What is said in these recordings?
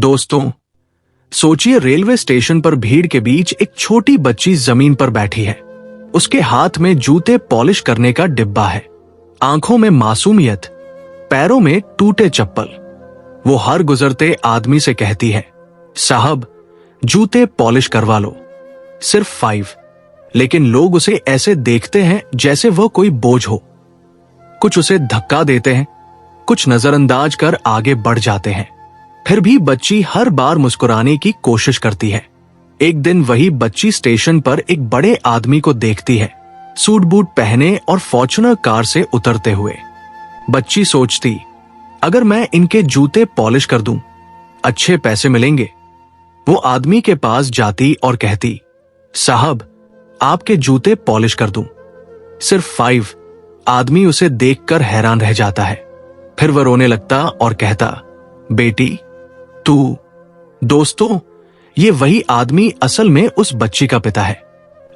दोस्तों, सोचिए railway station पर भीड़ के बीच एक छोटी बच्ची जमीन पर बैठी है। उसके हाथ में जूते पॉलिश करने का डिब्बा है, आंखों में मासूमियत, पैरों में टूटे चप्पल। वो हर गुजरते आदमी से कहती है, साहब जूते पॉलिश करवा लो, सिर्फ 5। लेकिन लोग उसे ऐसे देखते हैं जैसे वह कोई बोझ हो। कुछ उसे धक्का देते हैं, कुछ नजरअंदाज कर आगे बढ़ जाते हैं। फिर भी बच्ची हर बार मुस्कुराने की कोशिश करती है। एक दिन वही बच्ची स्टेशन पर एक बड़े आदमी को देखती है, सूट बूट पहने और फॉर्च्यूनर कार से उतरते हुए। बच्ची सोचती, अगर मैं इनके जूते पॉलिश कर दूं, अच्छे पैसे मिलेंगे। वो आदमी के पास जाती और कहती, साहब आपके जूते पॉलिश कर दूं, सिर्फ 5। आदमी उसे देखकर हैरान रह जाता है। फिर वह रोने लगता और कहता, बेटी तू। दोस्तों, ये वही आदमी असल में उस बच्ची का पिता है,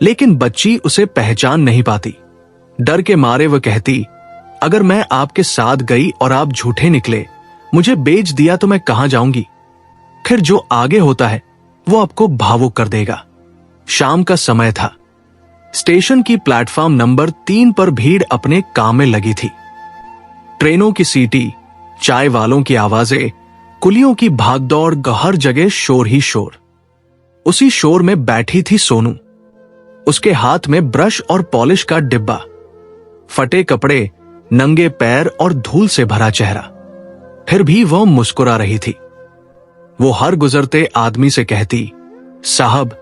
लेकिन बच्ची उसे पहचान नहीं पाती। डर के मारे वह कहती, अगर मैं आपके साथ गई और आप झूठे निकले, मुझे बेच दिया तो मैं कहां जाऊंगी। फिर जो आगे होता है वो आपको भावुक कर देगा। शाम का समय था। स्टेशन की प्लेटफॉर्म नंबर 3 पर भीड़ अपने काम में लगी थी। ट्रेनों की सीटी, चाय वालों की आवाजें, कुलियों की भागदौड़, हर जगह शोर ही शोर। उसी शोर में बैठी थी सोनू, उसके हाथ में ब्रश और पॉलिश का डिब्बा, फटे कपड़े, नंगे पैर और धूल से भरा चेहरा। फिर भी वह मुस्कुरा रही थी। वो हर गुजरते आदमी से कहती, साहब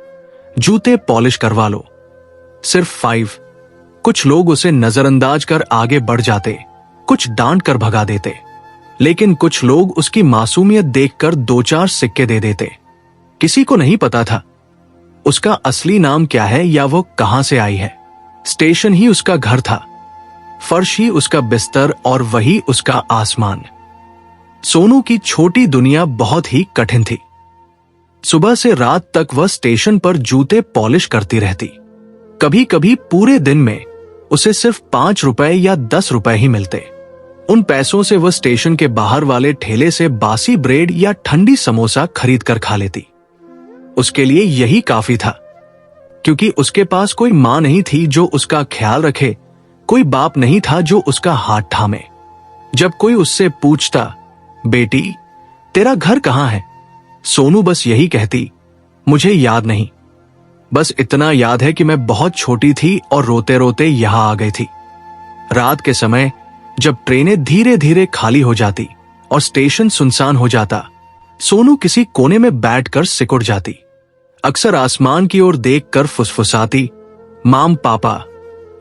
जूते पॉलिश करवा लो, सिर्फ 5। कुछ लोग उसे नजरअंदाज कर आगे बढ़ जाते, कुछ डांट कर भगा देते, लेकिन कुछ लोग उसकी मासूमियत देखकर 2-4 सिक्के दे देते। किसी को नहीं पता था उसका असली नाम क्या है या वो कहां से आई है। स्टेशन ही उसका घर था, फर्श ही उसका बिस्तर और वही उसका आसमान। सोनू की छोटी दुनिया बहुत ही कठिन थी। सुबह से रात तक वह स्टेशन पर जूते पॉलिश करती रहती। कभी कभी पूरे दिन में उसे सिर्फ 5 रुपए या 10 रुपए ही मिलते। उन पैसों से वह स्टेशन के बाहर वाले ठेले से बासी ब्रेड या ठंडी समोसा खरीद कर खा लेती। उसके लिए यही काफी था, क्योंकि उसके पास कोई मां नहीं थी जो उसका ख्याल रखे, कोई बाप नहीं था जो उसका हाथ थामे। जब कोई उससे पूछता, बेटी तेरा घर कहां है, सोनू बस यही कहती, मुझे याद नहीं। बस इतना याद है कि मैं बहुत छोटी थी और रोते रोते यहां आ गई थी। रात के समय जब ट्रेनें धीरे धीरे खाली हो जाती और स्टेशन सुनसान हो जाता, सोनू किसी कोने में बैठकर सिकुड़ जाती। अक्सर आसमान की ओर देखकर फुसफुसाती, माम पापा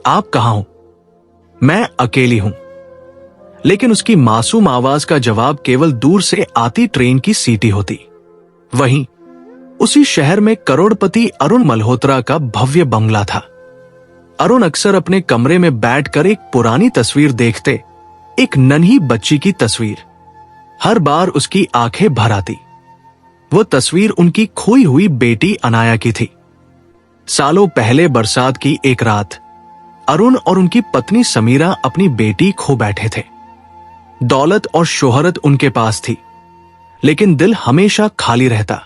आप कहां हो, मैं अकेली हूं। लेकिन उसकी मासूम आवाज का जवाब केवल दूर से आती ट्रेन की सीटी होती। वहीं उसी शहर में करोड़पति अरुण मल्होत्रा का भव्य बंगला था। अरुण अक्सर अपने कमरे में बैठकर एक पुरानी तस्वीर देखते, एक नन्ही बच्ची की तस्वीर। हर बार उसकी आंखें भर आती। वो तस्वीर उनकी खोई हुई बेटी अनाया की थी। सालों पहले बरसात की एक रात अरुण और उनकी पत्नी समीरा अपनी बेटी खो बैठे थे। दौलत और शोहरत उनके पास थी, लेकिन दिल हमेशा खाली रहता।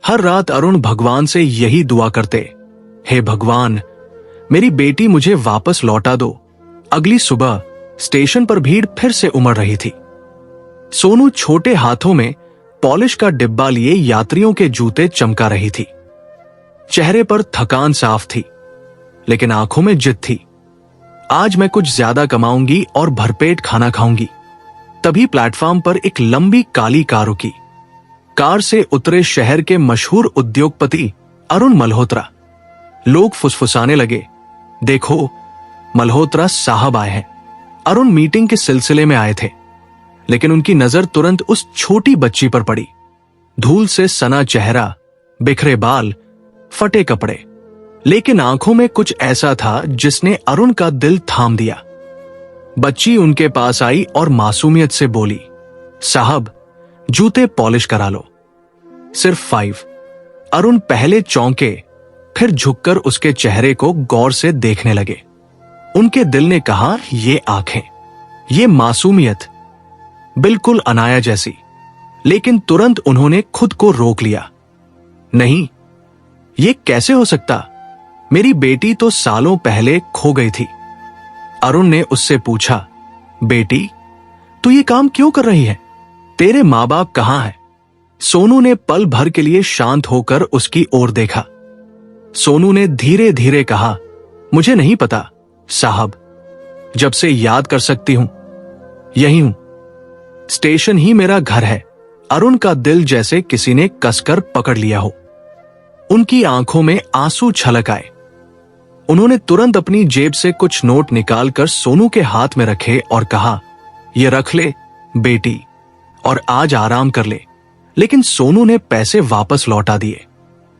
हर रात अरुण भगवान से यही दुआ करते, हे भगवान मेरी बेटी मुझे वापस लौटा दो। अगली सुबह स्टेशन पर भीड़ फिर से उमड़ रही थी। सोनू छोटे हाथों में पॉलिश का डिब्बा लिए यात्रियों के जूते चमका रही थी। चेहरे पर थकान साफ थी, लेकिन आंखों में जिद थी। आज मैं कुछ ज्यादा कमाऊंगी और भरपेट खाना खाऊंगी। तभी प्लेटफॉर्म पर एक लंबी काली कार रुकी। कार से उतरे शहर के मशहूर उद्योगपति अरुण मल्होत्रा। लोग फुसफुसाने लगे, देखो मल्होत्रा साहब आए हैं। अरुण मीटिंग के सिलसिले में आए थे, लेकिन उनकी नजर तुरंत उस छोटी बच्ची पर पड़ी। धूल से सना चेहरा, बिखरे बाल, फटे कपड़े, लेकिन आंखों में कुछ ऐसा था जिसने अरुण का दिल थाम दिया। बच्ची उनके पास आई और मासूमियत से बोली, साहब जूते पॉलिश करा लो, सिर्फ 5। अरुण पहले चौंके, फिर झुककर उसके चेहरे को गौर से देखने लगे। उनके दिल ने कहा, ये आंखें, ये मासूमियत, बिल्कुल अनाया जैसी। लेकिन तुरंत उन्होंने खुद को रोक लिया। नहीं, ये कैसे हो सकता? मेरी बेटी तो सालों पहले खो गई थी। अरुण ने उससे पूछा, बेटी, तू ये काम क्यों कर रही है? तेरे माँ बाप कहाँ हैं? सोनू ने पल भर के लिए शांत होकर उसकी ओर देखा। सोनू ने धीरे धीरे कहा, मुझे नहीं पता साहब, जब से याद कर सकती हूं यही हूं। स्टेशन ही मेरा घर है। अरुण का दिल जैसे किसी ने कसकर पकड़ लिया हो। उनकी आंखों में आंसू छलक आए। उन्होंने तुरंत अपनी जेब से कुछ नोट निकालकर सोनू के हाथ में रखे और कहा, ये रख ले बेटी, और आज आराम कर ले। लेकिन सोनू ने पैसे वापस लौटा दिए।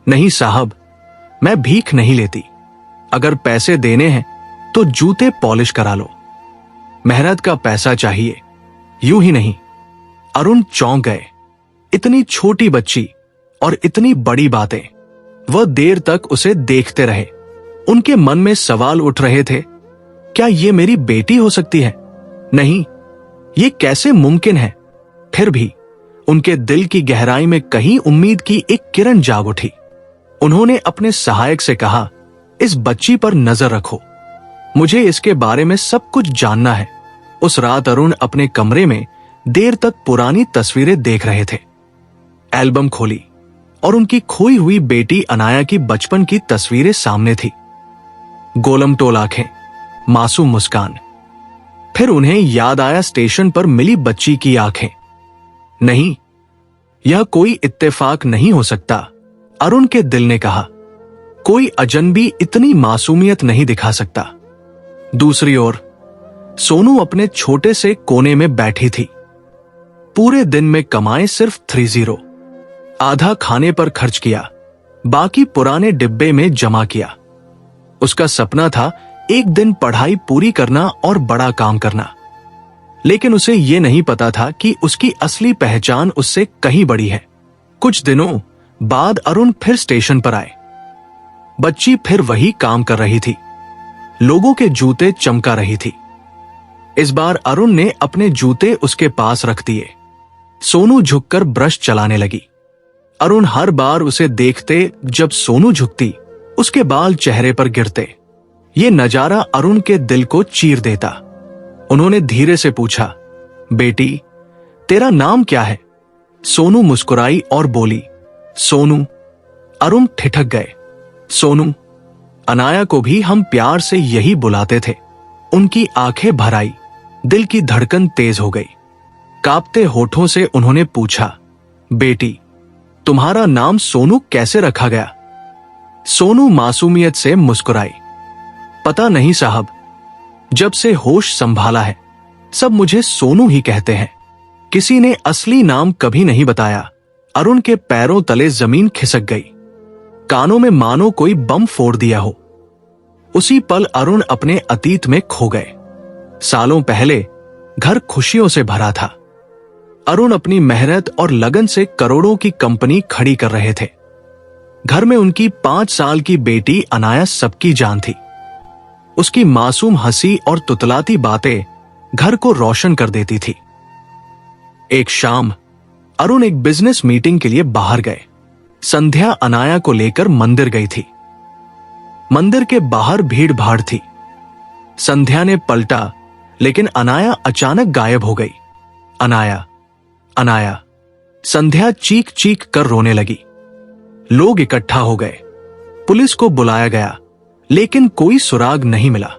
नहीं साहब, मैं भीख नहीं लेती। अगर पैसे देने हैं तो जूते पॉलिश करा लो। मेहनत का पैसा चाहिए, यूं ही नहीं। अरुण चौंक गए। इतनी छोटी बच्ची और इतनी बड़ी बातें। वह देर तक उसे देखते रहे। उनके मन में सवाल उठ रहे थे, क्या ये मेरी बेटी हो सकती है? नहीं, ये कैसे मुमकिन है? फिर भी उनके दिल की गहराई में कहीं उम्मीद की एक किरण जाग उठी। उन्होंने अपने सहायक से कहा, इस बच्ची पर नजर रखो, मुझे इसके बारे में सब कुछ जानना है। उस रात अरुण अपने कमरे में देर तक पुरानी तस्वीरें देख रहे थे। एल्बम खोली और उनकी खोई हुई बेटी अनाया की बचपन की तस्वीरें सामने थी। गोलमटोल आंखें, मासूम मुस्कान। फिर उन्हें याद आया स्टेशन पर मिली बच्ची की आंखें। नहीं, यह कोई इत्तेफाक नहीं हो सकता, अरुण के दिल ने कहा। कोई अजनबी इतनी मासूमियत नहीं दिखा सकता। दूसरी ओर सोनू अपने छोटे से कोने में बैठी थी। पूरे दिन में कमाए सिर्फ 30। आधा खाने पर खर्च किया, बाकी पुराने डिब्बे में जमा किया। उसका सपना था एक दिन पढ़ाई पूरी करना और बड़ा काम करना। लेकिन उसे यह नहीं पता था कि उसकी असली पहचान उससे कहीं बड़ी है। कुछ दिनों बाद अरुण फिर स्टेशन पर आए। बच्ची फिर वही काम कर रही थी। लोगों के जूते चमका रही थी। इस बार अरुण ने अपने जूते उसके पास रख दिए। सोनू झुककर ब्रश चलाने लगी। अरुण हर बार उसे देखते जब सोनू झुकती, उसके बाल चेहरे पर गिरते। ये नजारा अरुण के दिल को चीर देता। उन्होंने धीरे से पूछा, बेटी, तेरा नाम क्या है? सोनू मुस्कुराई और बोली, सोनू। अरुण ठिठक गए। सोनू, अनाया को भी हम प्यार से यही बुलाते थे। उनकी आंखें भर आई, दिल की धड़कन तेज हो गई। कांपते होठों से उन्होंने पूछा, बेटी, तुम्हारा नाम सोनू कैसे रखा गया? सोनू मासूमियत से मुस्कुराई, पता नहीं साहब, जब से होश संभाला है सब मुझे सोनू ही कहते हैं। किसी ने असली नाम कभी नहीं बताया। अरुण के पैरों तले जमीन खिसक गई। कानों में मानो कोई बम फोड़ दिया हो। उसी पल अरुण अपने अतीत में खो गए। सालों पहले घर खुशियों से भरा था। अरुण अपनी मेहनत और लगन से करोड़ों की कंपनी खड़ी कर रहे थे। घर में उनकी 5 साल की बेटी अनाया सबकी जान थी। उसकी मासूम हंसी और तुतलाती बातें घर को रोशन कर देती थी। एक शाम अरुण एक बिजनेस मीटिंग के लिए बाहर गए। संध्या अनाया को लेकर मंदिर गई थी। मंदिर के बाहर भीड़ भाड़ थी। संध्या ने पलटा, लेकिन अनाया अचानक गायब हो गई। अनाया, अनाया, संध्या चीख चीख कर रोने लगी। लोग इकट्ठा हो गए। पुलिस को बुलाया गया, लेकिन कोई सुराग नहीं मिला।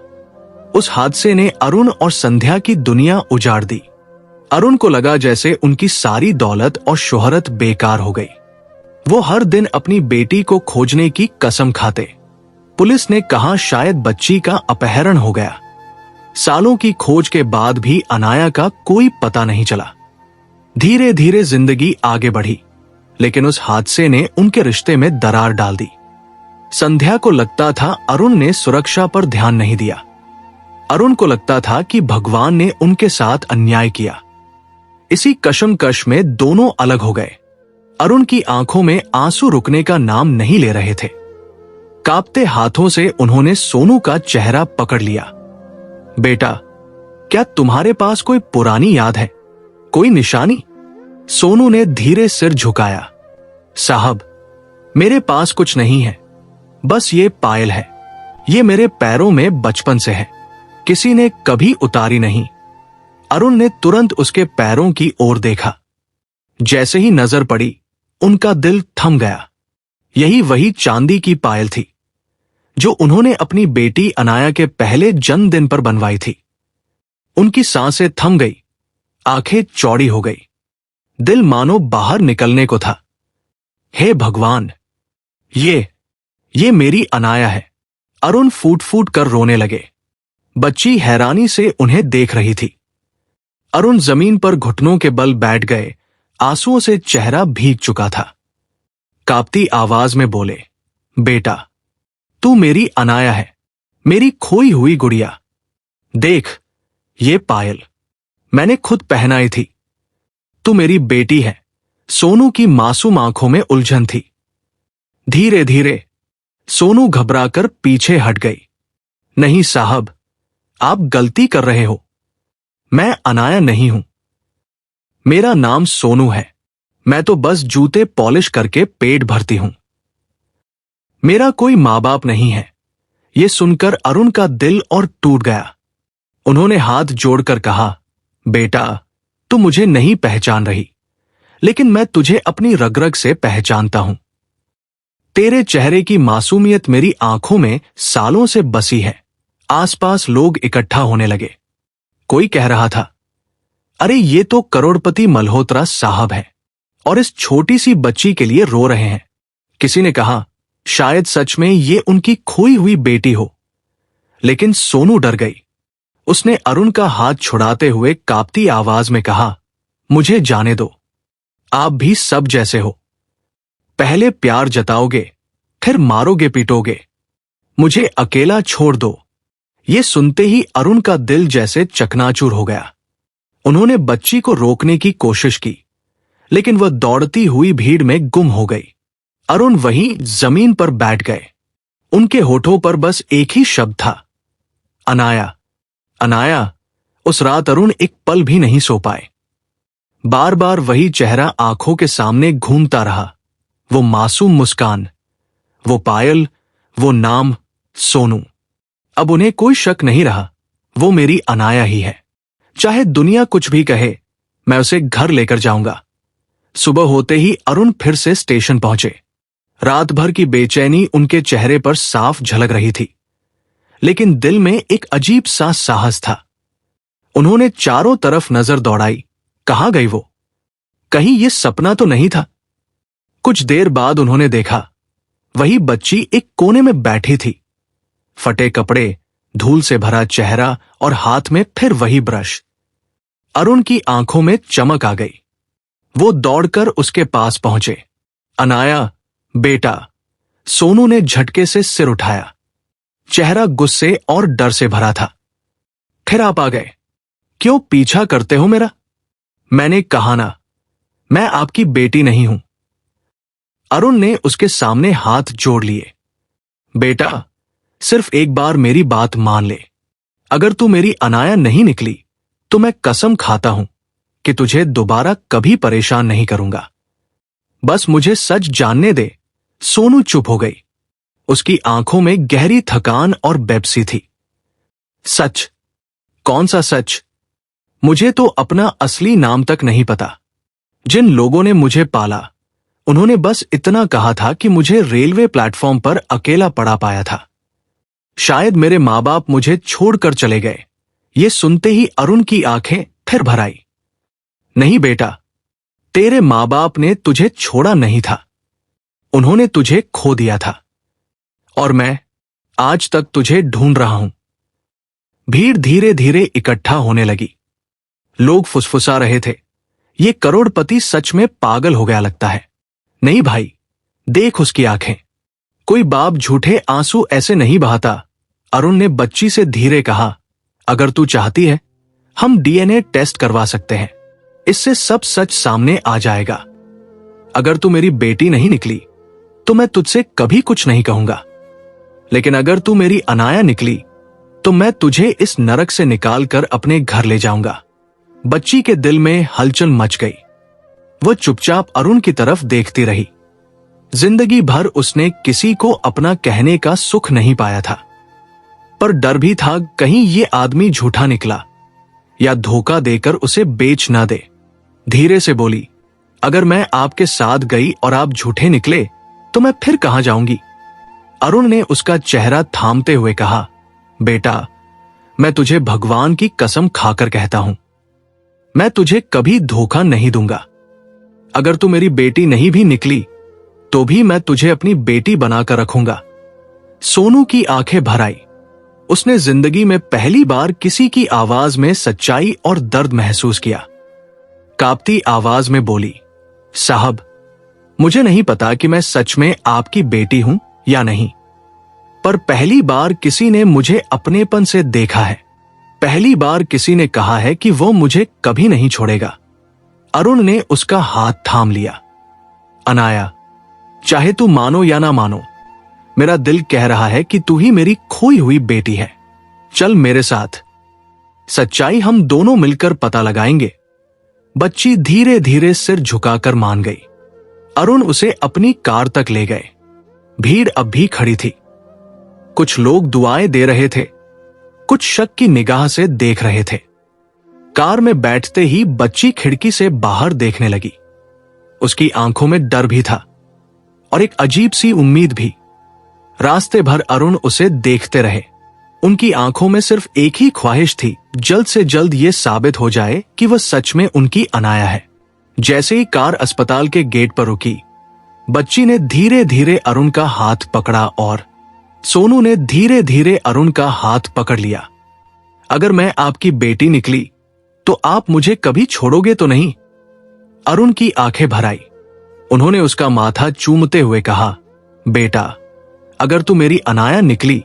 उस हादसे ने अरुण और संध्या की दुनिया उजाड़ दी। अरुण को लगा जैसे उनकी सारी दौलत और शोहरत बेकार हो गई। वो हर दिन अपनी बेटी को खोजने की कसम खाते। पुलिस ने कहा शायद बच्ची का अपहरण हो गया। सालों की खोज के बाद भी अनाया का कोई पता नहीं चला। धीरे धीरे जिंदगी आगे बढ़ी, लेकिन उस हादसे ने उनके रिश्ते में दरार डाल दी। संध्या को लगता था अरुण ने सुरक्षा पर ध्यान नहीं दिया। अरुण को लगता था कि भगवान ने उनके साथ अन्याय किया। इसी कशमकश में दोनों अलग हो गए। अरुण की आंखों में आंसू रुकने का नाम नहीं ले रहे थे। कांपते हाथों से उन्होंने सोनू का चेहरा पकड़ लिया। बेटा, क्या तुम्हारे पास कोई पुरानी याद है, कोई निशानी? सोनू ने धीरे सिर झुकाया। साहब, मेरे पास कुछ नहीं है, बस ये पायल है। ये मेरे पैरों में बचपन से है, किसी ने कभी उतारी नहीं। अरुण ने तुरंत उसके पैरों की ओर देखा। जैसे ही नजर पड़ी, उनका दिल थम गया। यही वही चांदी की पायल थी जो उन्होंने अपनी बेटी अनाया के पहले जन्मदिन पर बनवाई थी। उनकी सांसें थम गई, आंखें चौड़ी हो गई, दिल मानो बाहर निकलने को था। हे भगवान, ये मेरी अनाया है। अरुण फूट फूट कर रोने लगे। बच्ची हैरानी से उन्हें देख रही थी। अरुण जमीन पर घुटनों के बल बैठ गए, आंसुओं से चेहरा भीग चुका था। कांपती आवाज में बोले, बेटा, तू मेरी अनाया है, मेरी खोई हुई गुड़िया। देख, ये पायल मैंने खुद पहनाई थी। तू मेरी बेटी है। सोनू की मासूम आंखों में उलझन थी। धीरे धीरे सोनू घबराकर पीछे हट गई। नहीं साहब, आप गलती कर रहे हो। मैं अनाया नहीं हूं। मेरा नाम सोनू है। मैं तो बस जूते पॉलिश करके पेट भरती हूं। मेरा कोई मां बाप नहीं है। यह सुनकर अरुण का दिल और टूट गया। उन्होंने हाथ जोड़कर कहा, बेटा, तू मुझे नहीं पहचान रही, लेकिन मैं तुझे अपनी रग रग से पहचानता हूं। तेरे चेहरे की मासूमियत मेरी आंखों में सालों से बसी है। आसपास लोग इकट्ठा होने लगे। कोई कह रहा था, अरे ये तो करोड़पति मल्होत्रा साहब हैं और इस छोटी सी बच्ची के लिए रो रहे हैं। किसी ने कहा, शायद सच में ये उनकी खोई हुई बेटी हो। लेकिन सोनू डर गई। उसने अरुण का हाथ छुड़ाते हुए कांपती आवाज में कहा, मुझे जाने दो। आप भी सब जैसे हो। पहले प्यार जताओगे, फिर मारोगे पीटोगे। मुझे अकेला छोड़ दो। ये सुनते ही अरुण का दिल जैसे चकनाचूर हो गया। उन्होंने बच्ची को रोकने की कोशिश की, लेकिन वह दौड़ती हुई भीड़ में गुम हो गई। अरुण वहीं जमीन पर बैठ गए। उनके होठों पर बस एक ही शब्द था, अनाया, अनाया। उस रात अरुण एक पल भी नहीं सो पाए। बार बार वही चेहरा आंखों के सामने घूमता रहा। वो मासूम मुस्कान, वो पायल, वो नाम, सोनू। अब उन्हें कोई शक नहीं रहा, वो मेरी अनाया ही है। चाहे दुनिया कुछ भी कहे, मैं उसे घर लेकर जाऊंगा। सुबह होते ही अरुण फिर से स्टेशन पहुंचे। रात भर की बेचैनी उनके चेहरे पर साफ झलक रही थी, लेकिन दिल में एक अजीब सा साहस था। उन्होंने चारों तरफ नजर दौड़ाई। कहां गई वो? कहीं ये सपना तो नहीं था? कुछ देर बाद उन्होंने देखा, वही बच्ची एक कोने में बैठी थी। फटे कपड़े, धूल से भरा चेहरा और हाथ में फिर वही ब्रश। अरुण की आंखों में चमक आ गई। वो दौड़कर उसके पास पहुंचे। अनाया, बेटा। सोनू ने झटके से सिर उठाया। चेहरा गुस्से और डर से भरा था। फिर आप आ गए? क्यों पीछा करते हो मेरा? मैंने कहा ना, मैं आपकी बेटी नहीं हूं। अरुण ने उसके सामने हाथ जोड़ लिए। बेटा, सिर्फ एक बार मेरी बात मान ले। अगर तू मेरी अनाया नहीं निकली, तो मैं कसम खाता हूं कि तुझे दोबारा कभी परेशान नहीं करूंगा। बस मुझे सच जानने दे। सोनू चुप हो गई। उसकी आंखों में गहरी थकान और बेबसी थी। सच? कौन सा सच? मुझे तो अपना असली नाम तक नहीं पता। जिन लोगों ने मुझे पाला, उन्होंने बस इतना कहा था कि मुझे रेलवे प्लेटफॉर्म पर अकेला पड़ा पाया था। शायद मेरे मां बाप मुझे छोड़कर चले गए। ये सुनते ही अरुण की आंखें फिर भर आई। नहीं बेटा, तेरे मां बाप ने तुझे छोड़ा नहीं था। उन्होंने तुझे खो दिया था, और मैं आज तक तुझे ढूंढ रहा हूं। भीड़ धीरे धीरे इकट्ठा होने लगी। लोग फुसफुसा रहे थे, ये करोड़पति सच में पागल हो गया लगता है। नहीं भाई, देख उसकी आंखें। कोई बाप झूठे आंसू ऐसे नहीं बहाता। अरुण ने बच्ची से धीरे कहा, अगर तू चाहती है, हम डीएनए टेस्ट करवा सकते हैं। इससे सब सच सामने आ जाएगा। अगर तू मेरी बेटी नहीं निकली, तो मैं तुझसे कभी कुछ नहीं कहूंगा। लेकिन अगर तू मेरी अनाया निकली, तो मैं तुझे इस नरक से निकालकर अपने घर ले जाऊंगा। बच्ची के दिल में हलचल मच गई। वह चुपचाप अरुण की तरफ देखती रही। जिंदगी भर उसने किसी को अपना कहने का सुख नहीं पाया था, पर डर भी था कहीं ये आदमी झूठा निकला या धोखा देकर उसे बेच ना दे। धीरे से बोली, अगर मैं आपके साथ गई और आप झूठे निकले तो मैं फिर कहां जाऊंगी? अरुण ने उसका चेहरा थामते हुए कहा, बेटा, मैं तुझे भगवान की कसम खाकर कहता हूं, मैं तुझे कभी धोखा नहीं दूंगा। अगर तू मेरी बेटी नहीं भी निकली तो भी मैं तुझे अपनी बेटी बनाकर रखूंगा। सोनू की आंखें भर आई। उसने जिंदगी में पहली बार किसी की आवाज में सच्चाई और दर्द महसूस किया। कांपती आवाज में बोली, साहब, मुझे नहीं पता कि मैं सच में आपकी बेटी हूं या नहीं, पर पहली बार किसी ने मुझे अपनेपन से देखा है। पहली बार किसी ने कहा है कि वो मुझे कभी नहीं छोड़ेगा। अरुण ने उसका हाथ थाम लिया। अनाया, चाहे तू मानो या ना मानो, मेरा दिल कह रहा है कि तू ही मेरी खोई हुई बेटी है। चल मेरे साथ, सच्चाई हम दोनों मिलकर पता लगाएंगे। बच्ची धीरे धीरे सिर झुकाकर मान गई। अरुण उसे अपनी कार तक ले गए। भीड़ अब भी खड़ी थी। कुछ लोग दुआएं दे रहे थे, कुछ शक की निगाह से देख रहे थे। कार में बैठते ही बच्ची खिड़की से बाहर देखने लगी। उसकी आंखों में डर भी था और एक अजीब सी उम्मीद भी। रास्ते भर अरुण उसे देखते रहे। उनकी आंखों में सिर्फ एक ही ख्वाहिश थी, जल्द से जल्द ये साबित हो जाए कि वह सच में उनकी अनाया है। जैसे ही कार अस्पताल के गेट पर रुकी, बच्ची ने धीरे धीरे अरुण का हाथ पकड़ा और सोनू ने धीरे धीरे अरुण का हाथ पकड़ लिया। अगर मैं आपकी बेटी निकली तो आप मुझे कभी छोड़ोगे तो नहीं? अरुण की आंखें भर आई। उन्होंने उसका माथा चूमते हुए कहा, बेटा, अगर तू मेरी अनाया निकली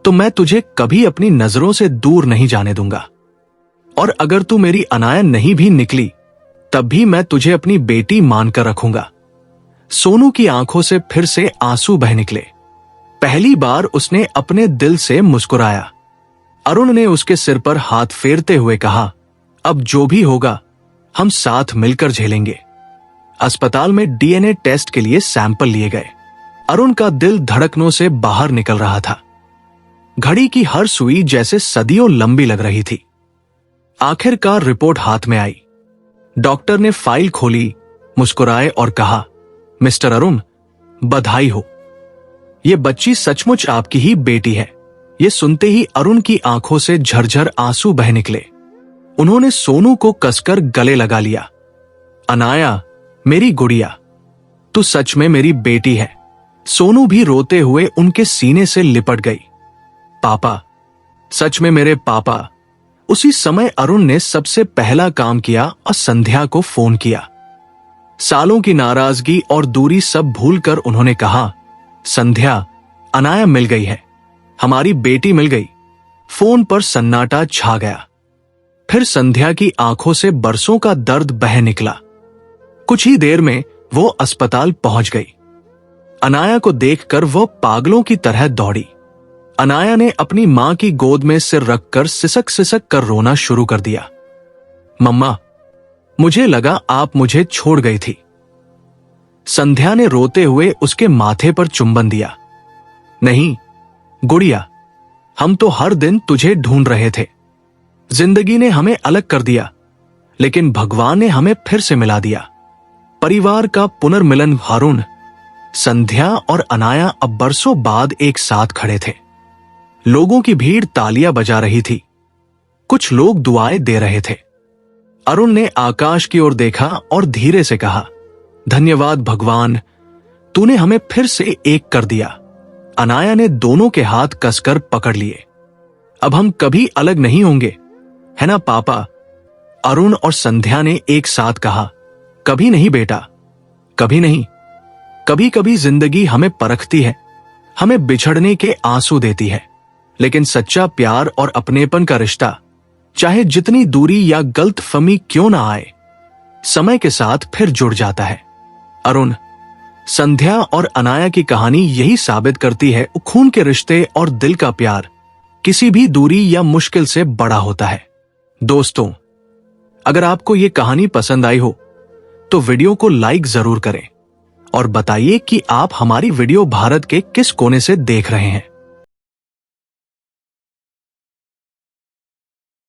तो मैं तुझे कभी अपनी नजरों से दूर नहीं जाने दूंगा, और अगर तू मेरी अनाया नहीं भी निकली तब भी मैं तुझे अपनी बेटी मानकर रखूंगा। सोनू की आंखों से फिर से आंसू बह निकले। पहली बार उसने अपने दिल से मुस्कुराया। अरुण ने उसके सिर पर हाथ फेरते हुए कहा, अब जो भी होगा हम साथ मिलकर झेलेंगे। अस्पताल में डीएनए टेस्ट के लिए सैंपल लिए गए। अरुण का दिल धड़कनों से बाहर निकल रहा था। घड़ी की हर सुई जैसे सदियों लंबी लग रही थी। आखिरकार रिपोर्ट हाथ में आई। डॉक्टर ने फाइल खोली, मुस्कुराए और कहा, मिस्टर अरुण, बधाई हो, यह बच्ची सचमुच आपकी ही बेटी है। यह सुनते ही अरुण की आंखों से झरझर आंसू बह निकले। उन्होंने सोनू को कसकर गले लगा लिया। अनाया, मेरी गुड़िया, तू सच में मेरी बेटी है। सोनू भी रोते हुए उनके सीने से लिपट गई। पापा, सच में मेरे पापा। उसी समय अरुण ने सबसे पहला काम किया और संध्या को फोन किया। सालों की नाराजगी और दूरी सब भूलकर उन्होंने कहा, संध्या, अनाया मिल गई है, हमारी बेटी मिल गई। फोन पर सन्नाटा छा गया। फिर संध्या की आंखों से बरसों का दर्द बह निकला। कुछ ही देर में वो अस्पताल पहुंच गई। अनाया को देखकर वो पागलों की तरह दौड़ी। अनाया ने अपनी मां की गोद में सिर रखकर सिसक सिसक कर रोना शुरू कर दिया। मम्मा, मुझे लगा आप मुझे छोड़ गई थी। संध्या ने रोते हुए उसके माथे पर चुंबन दिया। नहीं गुड़िया, हम तो हर दिन तुझे ढूंढ रहे थे। जिंदगी ने हमें अलग कर दिया, लेकिन भगवान ने हमें फिर से मिला दिया। परिवार का पुनर्मिलन। अरुण, संध्या और अनाया अब बरसों बाद एक साथ खड़े थे। लोगों की भीड़ तालियां बजा रही थी, कुछ लोग दुआएं दे रहे थे। अरुण ने आकाश की ओर देखा और धीरे से कहा, धन्यवाद भगवान, तूने हमें फिर से एक कर दिया। अनाया ने दोनों के हाथ कसकर पकड़ लिए। अब हम कभी अलग नहीं होंगे, है ना पापा? अरुण और संध्या ने एक साथ कहा, कभी नहीं बेटा, कभी नहीं। कभी कभी जिंदगी हमें परखती है, हमें बिछड़ने के आंसू देती है, लेकिन सच्चा प्यार और अपनेपन का रिश्ता, चाहे जितनी दूरी या गलतफहमी क्यों ना आए, समय के साथ फिर जुड़ जाता है। अरुण, संध्या और अनाया की कहानी यही साबित करती है, खून के रिश्ते और दिल का प्यार किसी भी दूरी या मुश्किल से बड़ा होता है। दोस्तों, अगर आपको ये कहानी पसंद आई हो तो वीडियो को लाइक जरूर करें और बताइए कि आप हमारी वीडियो भारत के किस कोने से देख रहे हैं।